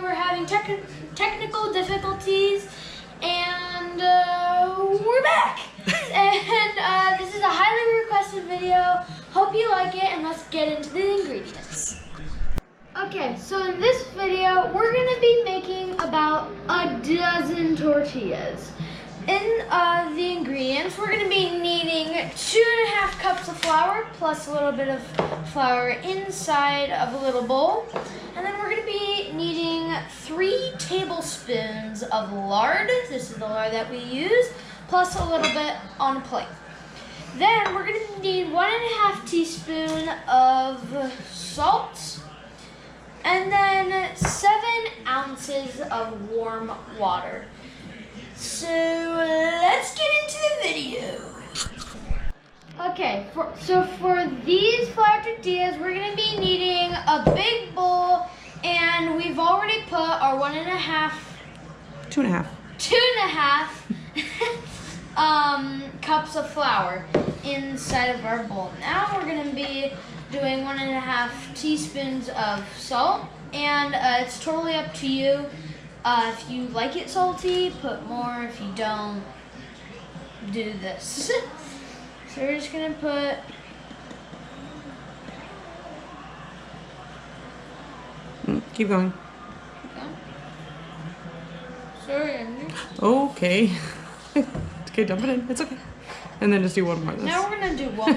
we're having technical difficulties, and we're back. And this is a highly requested video. Hope you like it, and let's get into the ingredients. Okay, so in this video, we're gonna be making about a dozen tortillas. In the ingredients, we're going to be needing 2.5 cups of flour plus a little bit of flour inside of a little bowl. And then we're going to be needing 3 tablespoons of lard. This is the lard that we use, plus a little bit on a plate. Then we're going to need 1.5 teaspoons of salt. And then 7 ounces of warm water. So let's get into the video. Okay, so for these flour tortillas, we're going to be needing a big bowl, and we've already put our 2.5 cups of flour inside of our bowl. Now we're going to be doing 1.5 teaspoons of salt, and it's totally up to you. If you like it salty, put more. If you don't, do this. So we're just gonna put keep going. Sorry, Andrew. Okay. Okay, dump it in. It's okay. And then just do one more of this. Now we're gonna do one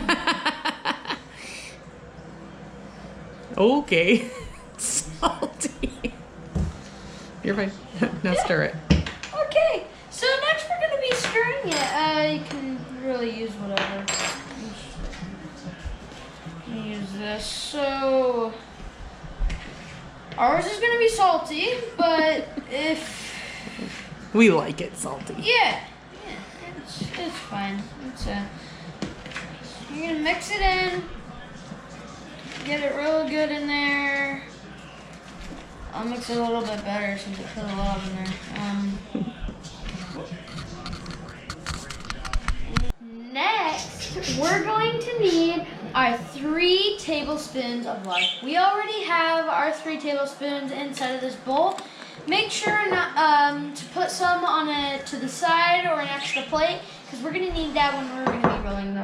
more. Okay. Salty. You're fine. Now stir it. Okay, so next we're going to be stirring it. You can really use whatever. Use this. So ours is going to be salty, but if we like it salty. Yeah, it's fine. You're going to mix it in. Get it real good in there. I'll mix it a little bit better since I put a lot in there. Next, we're going to need our 3 tablespoons of lard. We already have our 3 tablespoons inside of this bowl. Make sure not to put some on to the side or an extra plate, because we're going to need that when we're going to be rolling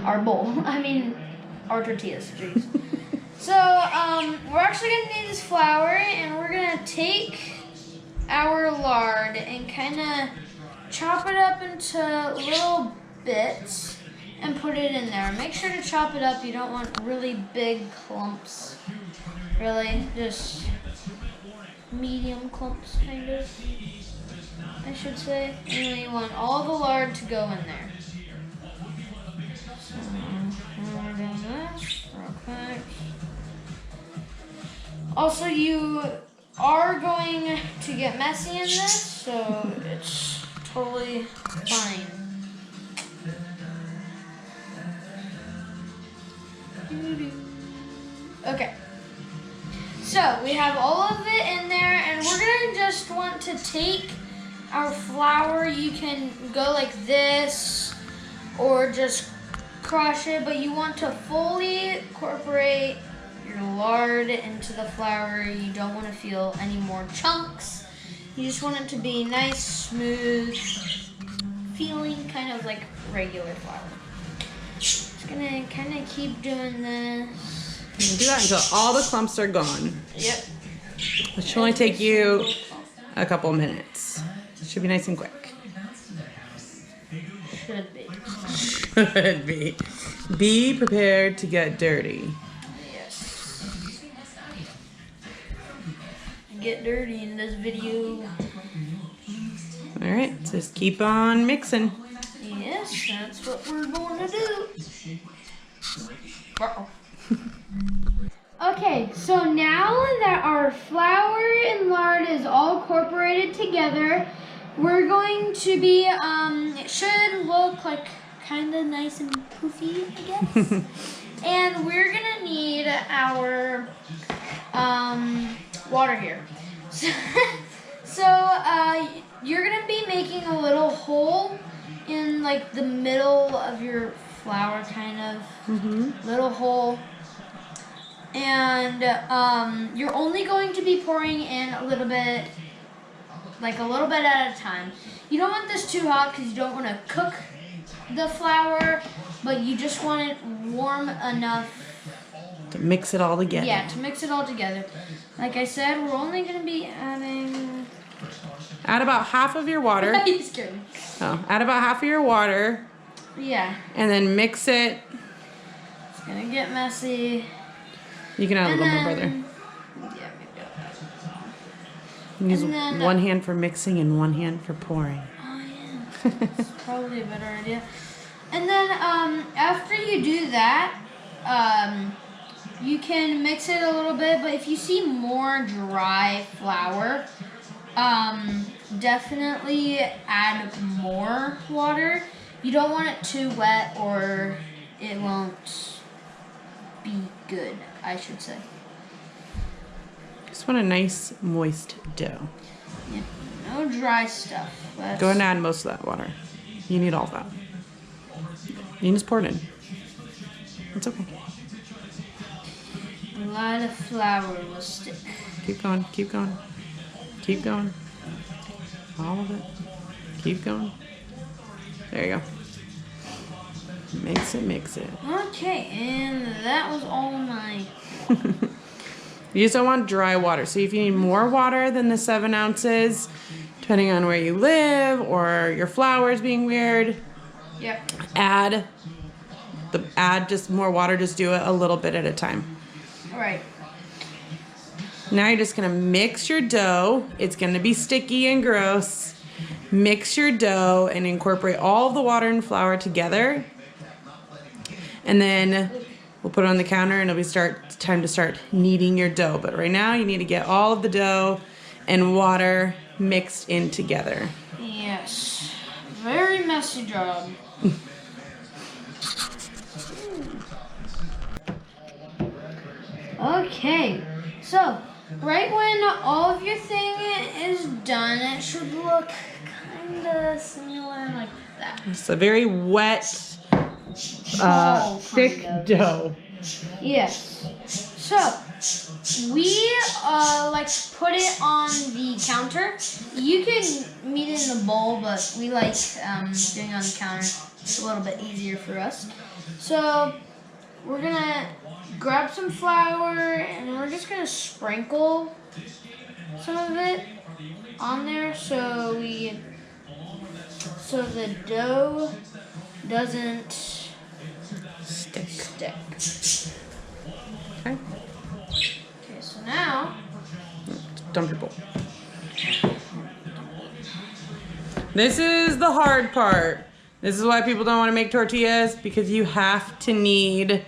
our bowl. I mean, our tortillas. Jeez. So, we're actually going to need this flour, and we're going to take our lard and kind of chop it up into little bits and put it in there. Make sure to chop it up. You don't want really big clumps. Really, just medium clumps, kind of, I should say. And then you want all the lard to go in there. So, we're doing this real quick. Also, you are going to get messy in this, so it's totally fine. Okay. So, we have all of it in there, and we're going to just want to take our flour. You can go like this, or just crush it, but you want to fully incorporate your lard into the flour. You don't want to feel any more chunks. You just want it to be nice, smooth feeling, kind of like regular flour. Just gonna kind of keep doing this. You can do that until all the clumps are gone. Yep. It should only take you a couple of minutes. It should be nice and quick. Should be. Should be. Be prepared to get dirty. Get dirty in this video. All right, just keep on mixing. Yes, that's what we're going to do. Okay, so now that our flour and lard is all incorporated together, we're going to be, it should look like kind of nice and poofy, I guess. And we're going to need our water here. So you're going to be making a little hole in like the middle of your flour, kind of little hole. And you're only going to be pouring in a little bit, like a little bit at a time. You don't want this too hot because you don't want to cook the flour, but you just want it warm enough to mix it all together. Yeah, to mix it all together. Like I said, we're only going to be adding... Add about half of your water. You scared me. Oh, add about half of your water. Yeah. And then mix it. It's going to get messy. You can add a little more, brother. Yeah, maybe I'll add You use one hand for mixing and one hand for pouring. Oh, yeah. That's probably a better idea. And then after you do that, you can mix it a little bit, but if you see more dry flour, definitely add more water. You don't want it too wet or it won't be good, I should say. Just want a nice moist dough. Yeah, no dry stuff. Go ahead and add most of that water. You need all of that. You can just pour it in. It's okay. A lot of flour will stick. Keep going, keep going. Keep going. All of it. Keep going. There you go. Mix it, mix it. Okay, and that was all my... You just don't want dry water. So if you need more water than the 7 ounces, depending on where you live or your flour is being weird, Yep. add just more water. Just do it a little bit at a time. All right. Now you're just gonna mix your dough. It's gonna be sticky and gross. Mix your dough and incorporate all of the water and flour together. And then we'll put it on the counter and it'll be time to start kneading your dough. But right now you need to get all of the dough and water mixed in together. Yes. Very messy job. Okay. So, right when all of your thing is done, it should look kind of similar like that. It's a very wet, thick dough. Yes. So, we like put it on the counter. You can meet it in the bowl, but we like doing it on the counter. It's a little bit easier for us. So, we're gonna grab some flour and we're just gonna sprinkle some of it on there so the dough doesn't stick. Okay. Okay, so now Dump your bowl. This is the hard part. This is why people don't want to make tortillas, because you have to knead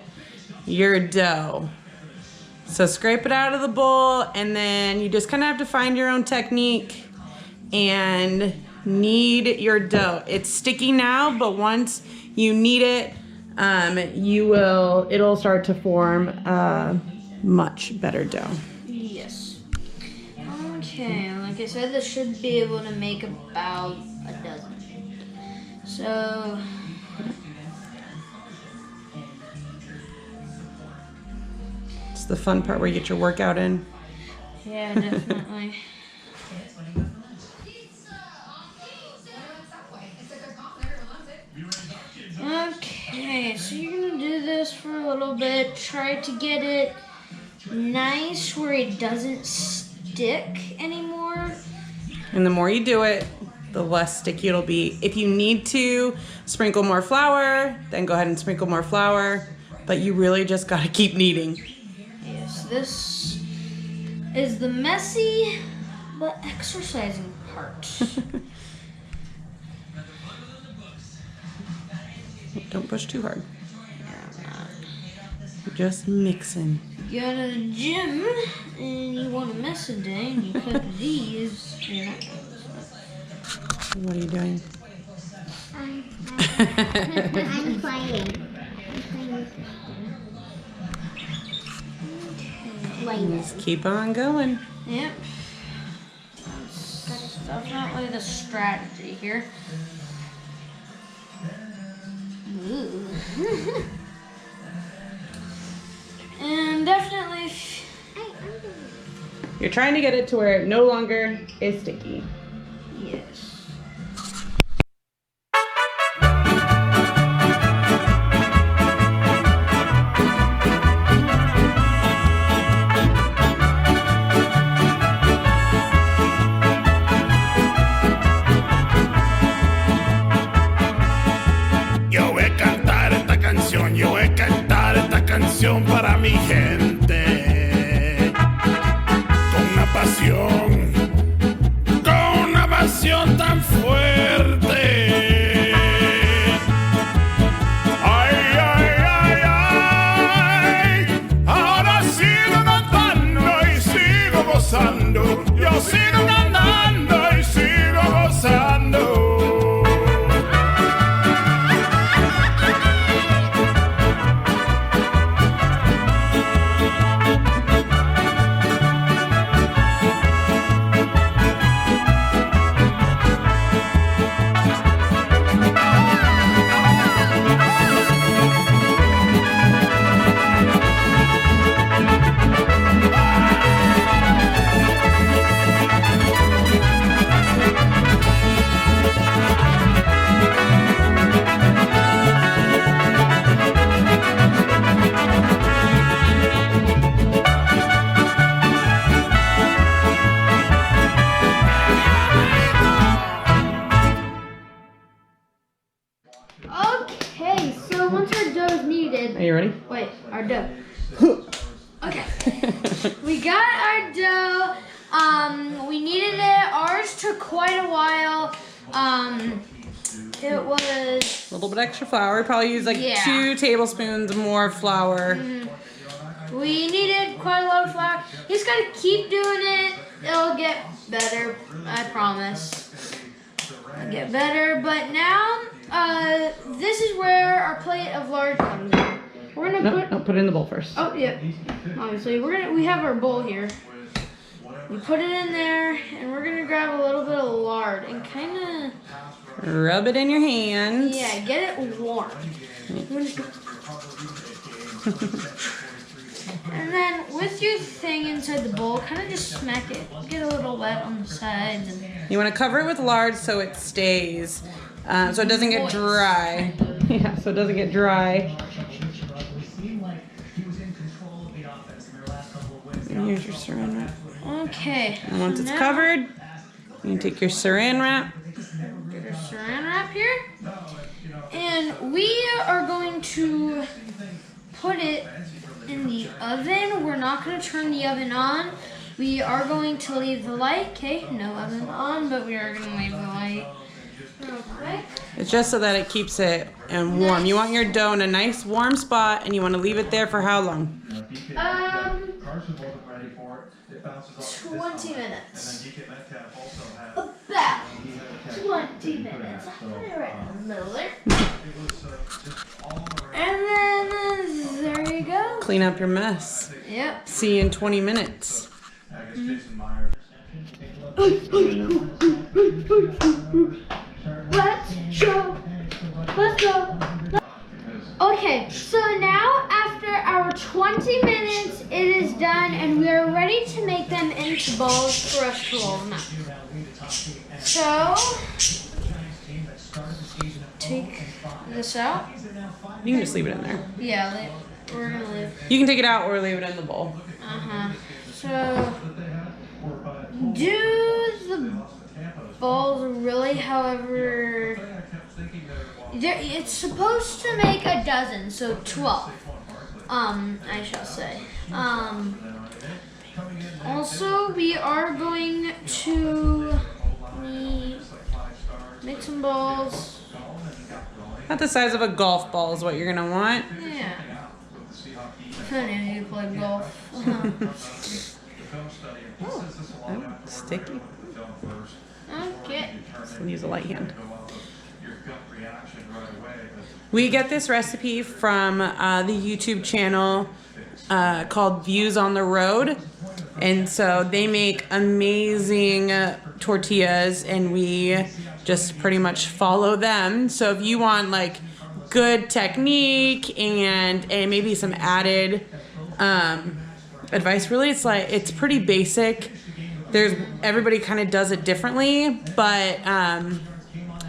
your dough. So scrape it out of the bowl and then you just kind of have to find your own technique and knead your dough. It's sticky now, but once you knead it, it'll start to form a much better dough. Yes. Okay, like I said, this should be able to make about a dozen. So it's the fun part where you get your workout in. yeah, definitely. Okay, so you're gonna do this for a little bit. Try to get it nice where it doesn't stick anymore. And the more you do it, the less sticky it'll be. If you need to sprinkle more flour, then go ahead and sprinkle more flour. But you really just gotta keep kneading. Yes, this is the messy but exercising part. Don't push too hard. Yeah, I'm not. You're just mixing. You go to the gym and you want to mess a day and you cook these. You're not gonna mess it. What are you doing? I'm playing. Just keep on going. Yep. That's definitely the strategy here. Ooh. And definitely. You're trying to get it to where it no longer is sticky. Yes. Yo voy a cantar esta canción, yo voy a cantar esta canción para mi gente. Con una pasión tan fuerte. Ay, ay, ay, ay. Ahora sigo cantando y sigo gozando. Yo sigo cantando y sigo gozando. Okay, so once our dough is kneaded. Are you ready? Wait, our dough. Okay. We got our dough. We kneaded it. Ours took quite a while. It was A little bit extra flour. Probably use like 2 tablespoons more flour. We needed quite a lot of flour. You just gotta keep doing it. It'll get better, I promise. It'll get better, but now, this is where our plate of lard comes in. We're gonna put it in the bowl first. Oh yeah, obviously we have our bowl here. We put it in there, and we're gonna grab a little bit of lard and kind of rub it in your hands. Yeah, get it warm. And then with your thing inside the bowl, kind of just smack it. Get a little wet on the sides. And you want to cover it with lard so it stays, so it doesn't get dry. Yeah, so it doesn't get dry. And here's your saran wrap. Okay. And once it's covered, you can take your saran wrap. Get our saran wrap here. And we are going to put it in the oven. We're not going to turn the oven on. We are going to leave the light. Okay, no oven on, but we are going to leave the light real quick. It's just so that it keeps it warm. You want your dough in a nice warm spot, and you want to leave it there for how long? 20 minutes. About 20 minutes. I put it right in the middle there. And then there you go. Clean up your mess. Yep. See you in 20 minutes. Let's go. Okay, so now after our 20 minutes, it is done, and we are ready to make them into balls for us to roll them out. So, take this out. You can just leave it in there. Yeah, we're gonna leave. You can take it out or leave it in the bowl. So, do the balls really, however, it's supposed to make a dozen, so 12. I shall say. Also, we are going to make some balls. About the size of a golf ball is what you're gonna want. Yeah. I knew you played golf. Oh, sticky. Okay. So use a light hand. We get this recipe from the YouTube channel called Views on the Road. And so they make amazing tortillas, and we just pretty much follow them. So if you want like good technique and maybe some added advice. Really, it's pretty basic. Everybody kind of does it differently, but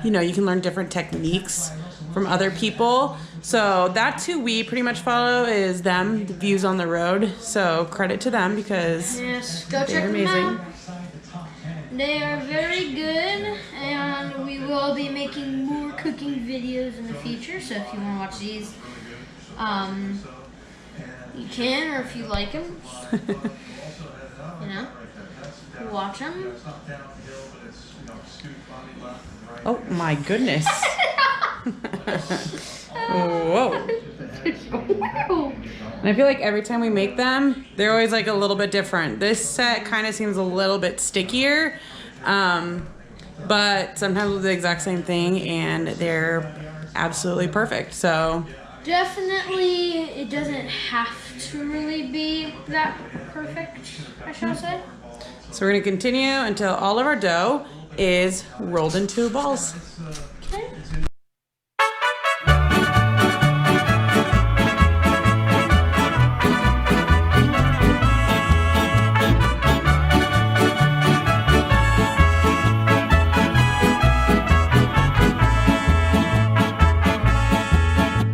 you know, you can learn different techniques from other people. So that's who we pretty much follow, is them, the Views on the Road. So credit to them because yes, go check they're them amazing. out. They are very good, and we will be making more cooking videos in the future. So if you want to watch these, you can, or if you like them, you know, watch them. Oh my goodness. Whoa. And I feel like every time we make them, they're always like a little bit different. This set kind of seems a little bit stickier, but sometimes we'll do the exact same thing and they're absolutely perfect. So definitely, it doesn't have to really be that perfect, I shall say. So we're gonna continue until all of our dough is rolled into balls. Okay.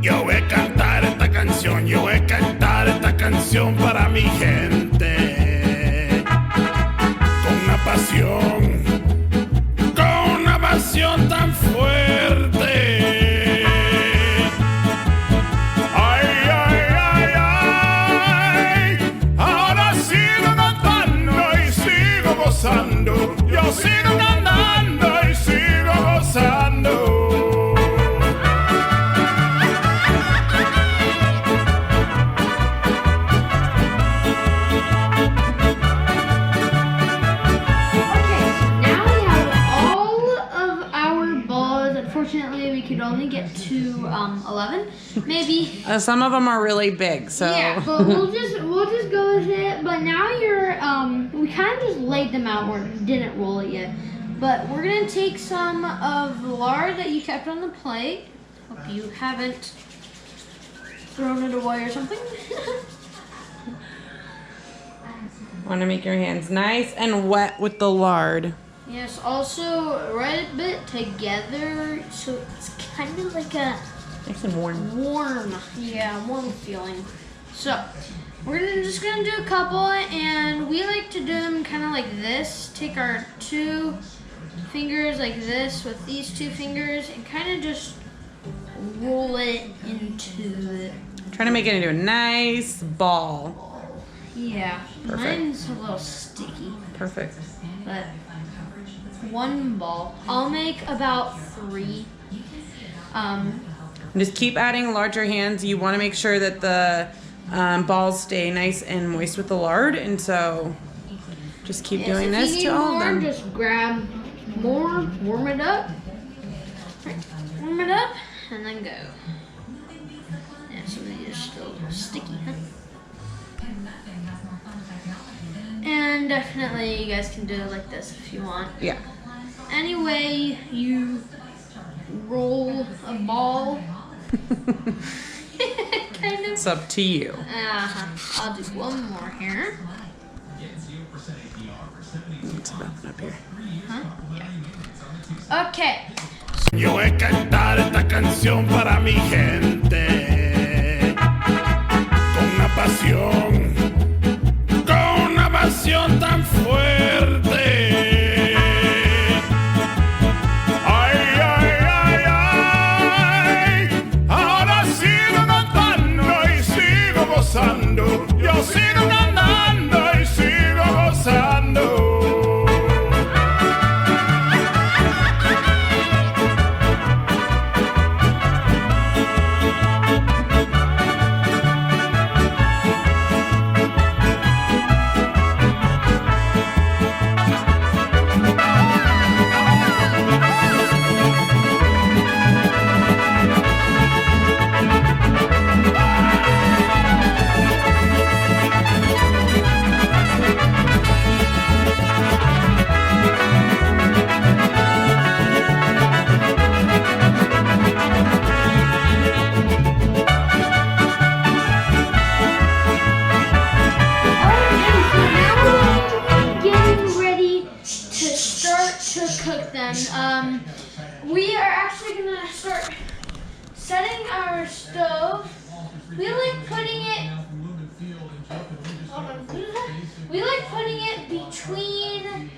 Yo voy a cantar esta canción, yo voy a cantar esta canción para mi gente. Con una pasión tan fuerte. Ay, ay, ay, ay. Ahora sigo cantando y sigo gozando. Yo sigo cantando y sigo gozando. Unfortunately, we could only get to 11, maybe. Some of them are really big, so Yeah, but we'll just go with it. But now we kind of just laid them out, or didn't roll it yet. But we're gonna take some of the lard that you kept on the plate. Hope you haven't thrown it away or something. want to make your hands nice and wet with the lard. Yes, also right a bit together, so it's kind of like a Nice and warm. warm feeling. So we're just gonna do a couple, and we like to do them kind of like this. Take our 2 fingers like this with these 2 fingers and kind of just roll it into it. Trying to make it into a nice ball. Yeah, Perfect. mine's a little sticky, Perfect. but 1 ball. I'll make about 3. Just keep adding larger hands. You want to make sure that the balls stay nice and moist with the lard, and so just keep doing If this you need to all more, of them. just grab more, warm it up, warm it up, and then go. Yeah, some of these are still a little sticky, huh? And definitely you guys can do it like this if you want. Yeah. Any way you roll a ball, kind of. It's up to you. I'll do 1 more here. Let's open up here. Huh? Yeah. Okay. Yo voy a cantar esta canción para mi gente. Con una pasión tan fuerte. Ay, ay, ay, ay. Ahora sigo cantando y sigo gozando. Yo sigo cantando y sigo gozando. then. We are actually gonna start setting our stove. We like putting it. Hold on. We like putting it between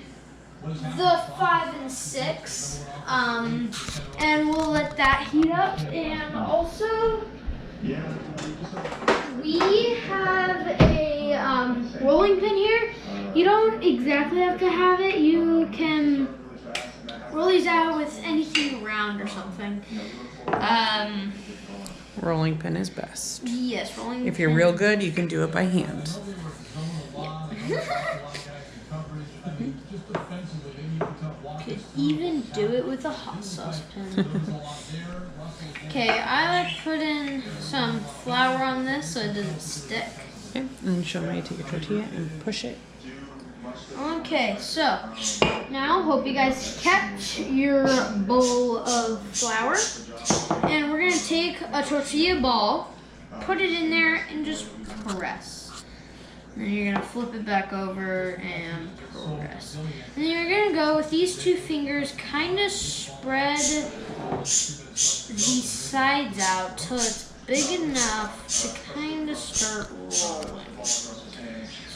the 5 and 6, and we'll let that heat up. And also, we have a rolling pin here. You don't exactly have to have it. You can roll these out with anything round or something. Rolling pin is best. Yes, rolling pin. If you're real good, you can do it by hand. Could even do it with a hot sauce pen. Okay, I like putting some flour on this so it doesn't stick. Okay, and then show me how you take your tortilla and push it. Okay, so now hope you guys kept your bowl of flour. And we're gonna take a tortilla ball, put it in there, and just press. And then you're gonna flip it back over and press. And then you're gonna go with these 2 fingers, kind of spread these sides out till it's big enough to kind of start rolling. So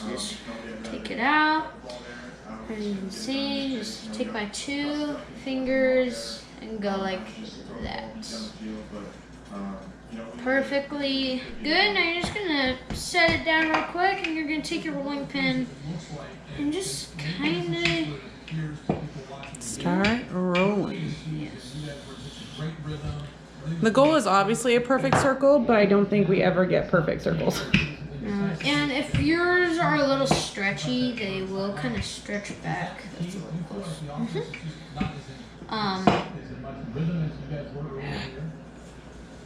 just take it out. As you can see, just take my 2 fingers and go like that. Perfectly good. Now you're just gonna set it down real quick, and you're gonna take your rolling pin and just kind of start rolling. Yes. The goal is obviously a perfect circle, but I don't think we ever get perfect circles. And if yours are a little stretchy, they will kind of stretch back. That's a little close.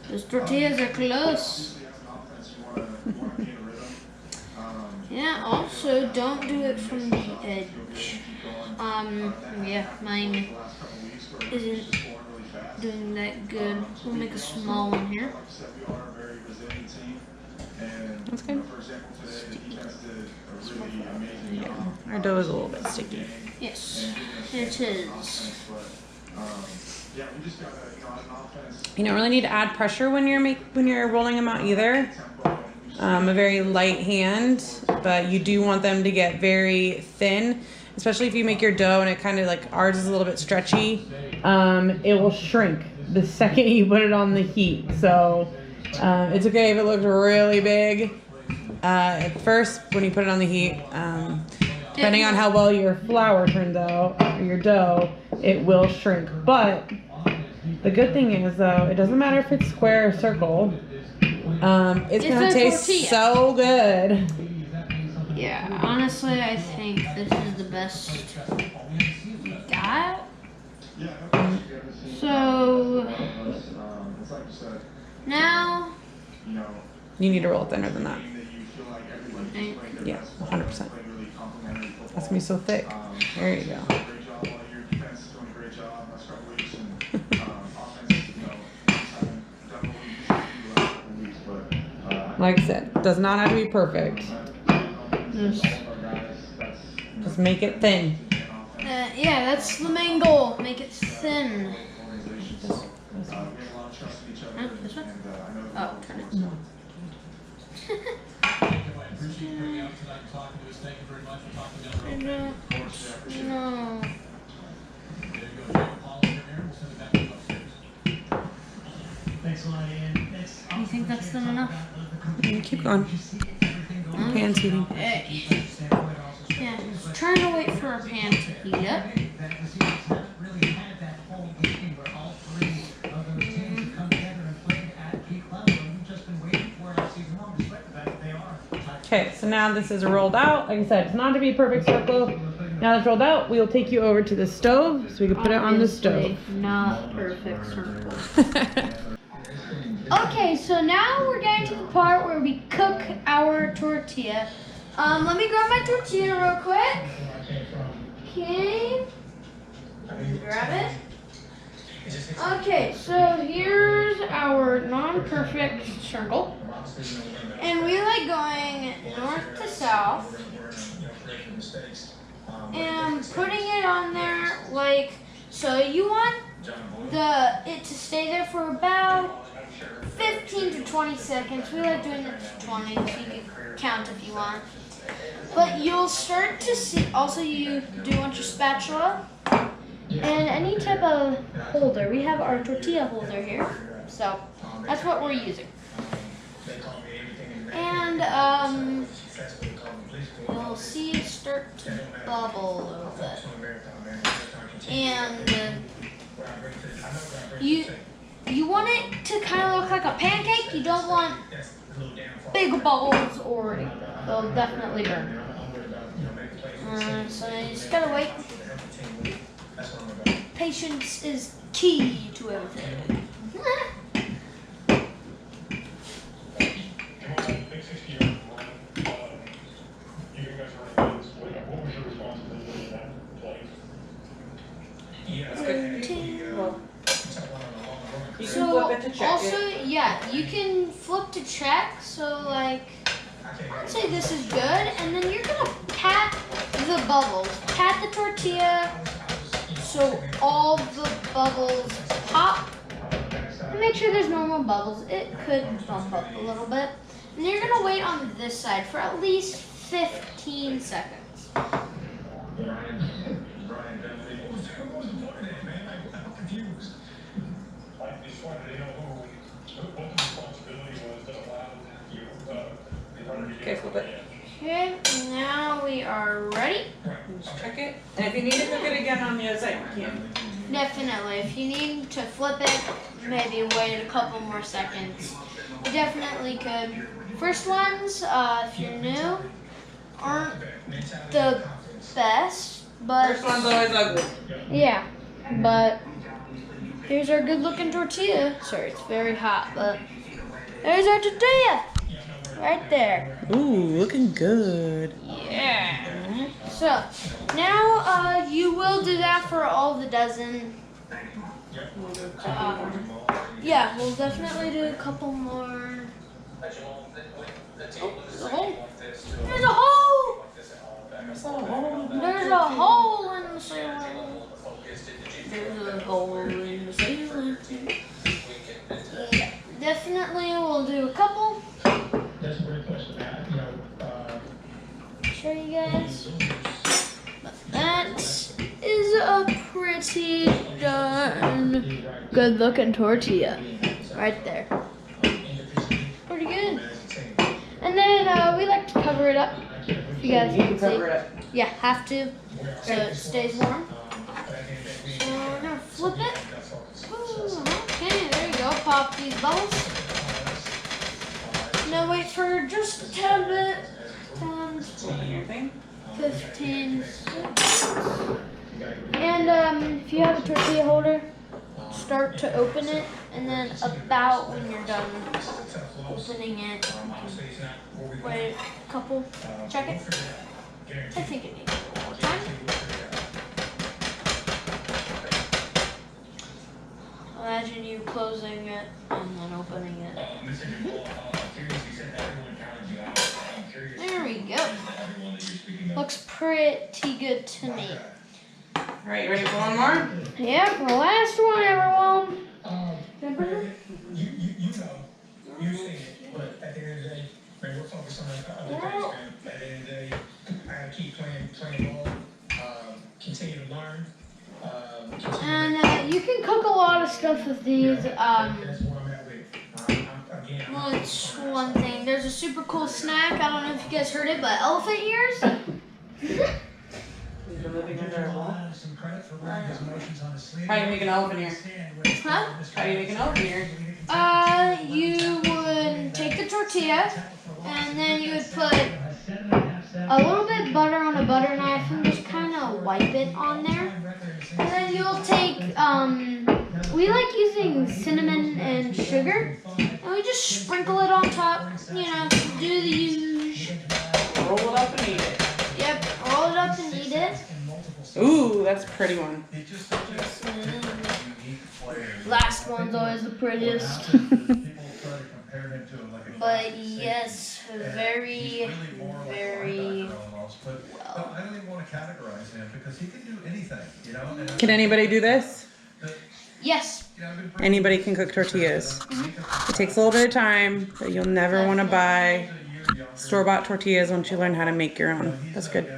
Those tortillas are close. Yeah, also don't do it from the edge. Yeah, mine isn't doing that good. We'll make a small one here. That's good. Our dough is a little bit sticky. Yes, it is. You don't really need to add pressure when you're rolling them out either. A very light hand, but you do want them to get very thin, especially if you make your dough and it kind of like ours is a little bit stretchy. It will shrink the second you put it on the heat. So it's okay if it looks really big at first when you put it on the heat. Depending on how well your flour turns out, or your dough, it will shrink. But the good thing is, though, it doesn't matter if it's square or circle. It's gonna taste tortilla. so good. Yeah, honestly, I think this is the best we got. So now You need to roll it thinner than that. okay. Yeah, 100%. That's gonna be so thick. There you go. Like I said, does not have to be perfect. Just make it thin. Yeah, that's the main goal. Make it thin. Huh? This one? Oh, turn it. No. No. You think that's thin enough? Keep going. Pan's heating. Hey. Yeah, just trying to wait for our pan to heat up. Okay, so now this is rolled out. Like I said, it's not to be a perfect circle. Now it's rolled out, we'll take you over to the stove so we can put it on the stove. Not perfect circle. Okay, so now we're getting to the part where we cook our tortilla. Let me grab my tortilla real quick. Okay. Grab it. Okay, so here's our non-perfect circle. And we like going north to south. And putting it on there like So you want it to stay there for about 15 to 20 seconds. We like doing it to 20, so you can count if you want. But you'll start to see, also you do want your spatula and any type of holder. We have our tortilla holder here, so that's what we're using. And you'll see it start to bubble a little bit. And you want it to kind of look like a pancake. You don't want big bubbles or they'll definitely burn. So you just gotta wait. Patience is key to everything. So also, yeah, you can flip to check. So like, let's say this is good, and then you're gonna pat the bubbles. Pat the tortilla so all the bubbles pop. And make sure there's no more bubbles. It could bump up a little bit. And you're gonna wait on this side for at least 15 seconds. Okay, flip it. Okay, now we are ready. Just check it. And if you need to cook it again on the other side, you can. Definitely. If you need to flip it, maybe wait a couple more seconds. You definitely could. First ones, if you're new, aren't the best, but First one's always ugly. yeah. But here's our good-looking tortilla. Sorry, it's very hot, but there's our tortilla. Right there. Ooh, looking good. Yeah. So now you will do that for all the dozen. Yeah, we'll definitely do a couple more. Oh, there's a hole. There's a hole. There's a hole in the ceiling. There's a hole in the ceiling. Yeah, definitely we'll do a couple. Show you guys. But that is a pretty darn good looking tortilla right there. Pretty good. And then we like to cover it up. If you guys can see. Cover it up. Yeah, have to, so it stays warm. So we're gonna flip it. Ooh, okay, there you go. Pop these bubbles. Now wait for just a tad bit. 10, 15 seconds. And if you have a tortilla holder, start to open it, and then about when you're done opening it, wait a couple, check it. I think it needs a little more time. Imagine you closing it and then opening it. There we go. Looks pretty good to me. Alright, you ready for one more? Yep, the last one, everyone. You say it, but at the end of the day, man, we're focused on the other things, man. At the end of the day, I keep playing ball, continue to learn. And you can cook a lot of stuff with these. That's where I'm at with. Well, it's one thing. There's a super cool snack. I don't know if you guys heard it, but elephant ears. We've been living under a wall. Some credit for wearing his emotions on his sleeve. How do you make an elephant ear? Huh? How do you make an elephant ear? You would take the tortilla, and then you would put a little bit butter on a butter knife and just kind of wipe it on there. And then you'll take, we like using cinnamon and sugar, and we just sprinkle it on top, you know, do the usual. Roll it up and eat it. Yep, roll it up and eat it. Ooh, that's a pretty one. Last one's always the prettiest. But yes, very, very well. I don't even want to categorize him because he can do anything, you know. Can anybody do this? yes. Anybody can cook tortillas. It takes a little bit of time, but you'll never want to buy store-bought tortillas once you learn how to make your own. That's good.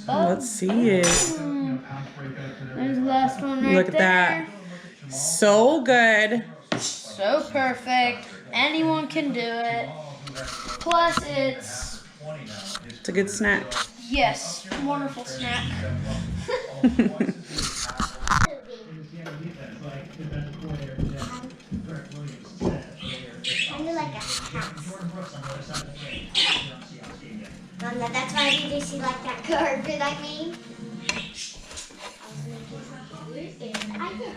Let's see it. There's the last one right Look at there. that. So good. So perfect. Anyone can do it. Plus, it's a good snack. Yes, wonderful snack. Mom, that's why I did see like that curve that I made. I did.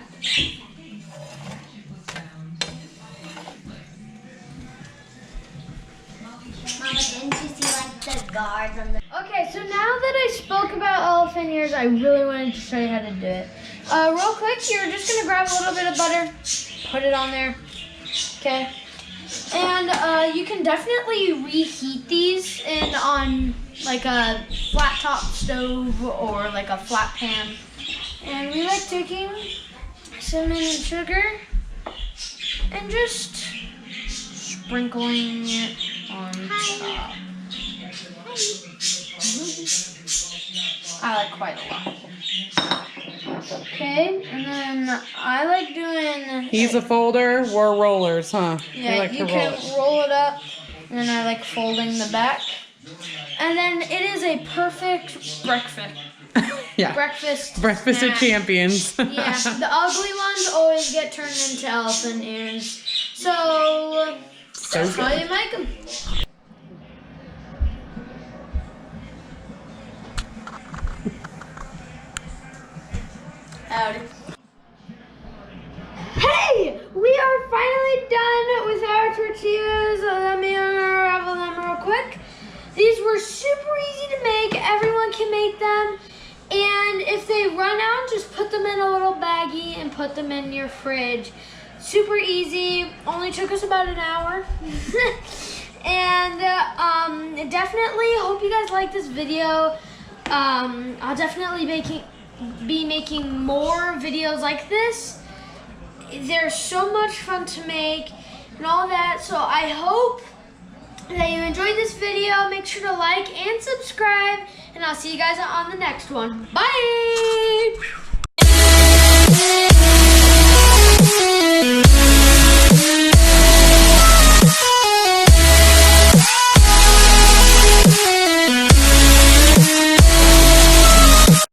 Mama, didn't you see like the guards on the... Okay, so now that I spoke about elephant ears, I really wanted to show you how to do it. Real quick, you're just gonna grab a little bit of butter, put it on there, okay? And you can definitely reheat these on like a flat top stove or like a flat pan. And we like taking cinnamon and sugar and just sprinkling it on top. I like quite a lot. Okay, and then I like doing... He's a folder, we're rollers, huh? Yeah, like you to can roll. roll it up, and then I like folding the back. And then it is a perfect breakfast. Yeah. Breakfast Breakfast of snack. champions. Yeah, the ugly ones always get turned into elephant ears. So that's how you make them. Howdy. Hey, we are finally done with our tortillas. Let me unravel them real quick. These were super easy to make. Everyone can make them. And if they run out, just put them in a little baggie and put them in your fridge. Super easy. Only took us about an hour. And definitely hope you guys like this video. I'll definitely be making more videos like this. They're so much fun to make and all that. So I hope that you enjoyed this video. Make sure to like and subscribe. And I'll see you guys on the next one. Bye!